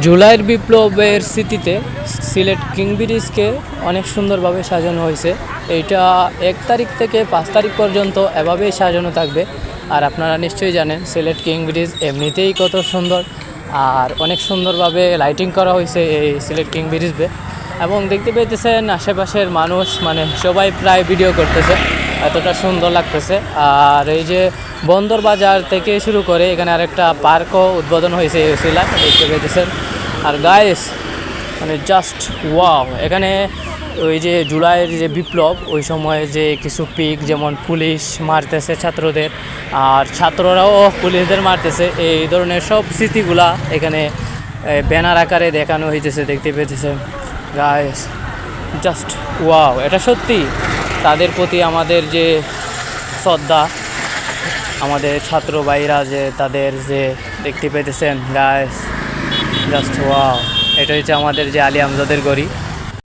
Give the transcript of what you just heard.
জুলাইয়ের বিপ্লবের স্মৃতিতে সিলেট কিং ব্রিজকে অনেক সুন্দরভাবে সাজানো হয়েছে। এইটা 1 তারিখ থেকে 5 তারিখ পর্যন্ত এভাবেই সাজানো থাকবে। আর আপনারা নিশ্চয়ই জানেন সিলেট কিং ব্রিজ এমনিতেই কত সুন্দর, আর অনেক সুন্দরভাবে লাইটিং করা হয়েছে এই সিলেট কিং ব্রিজে। এবং দেখতে পেতেছেন আশেপাশের মানুষ মানে সবাই প্রায় ভিডিও করতেছে, এতটা সুন্দর লাগতেছে। আর এই যে বন্দর বাজার থেকে শুরু করে এখানে আরেকটা পার্কও উদ্বোধন হয়েছে এই সিলেট দেখতে পেতেছেন। আর গাইস মানে জাস্ট ওয়াও, এখানে ওই যে জুলাইয়ের যে বিপ্লব ওই সময়ে যে কিছু পিক, যেমন পুলিশ মারতেছে ছাত্রদের আর ছাত্ররাও পুলিশদের মারতেছে, এই ধরনের সব স্মৃতিগুলা এখানে ব্যানার আকারে দেখানো হইতেছে দেখতে পেতেছেন গাইস। জাস্ট ওয়াও, এটা সত্যি তাদের প্রতি আমাদের যে শ্রদ্ধা, আমাদের ছাত্র ভাইরা যে তাদের যে দেখতে পেতেছেন গাইস, জাস্ট ওয়াও। এটা হচ্ছে আমাদের যে আলী আমজাদের গড়ি।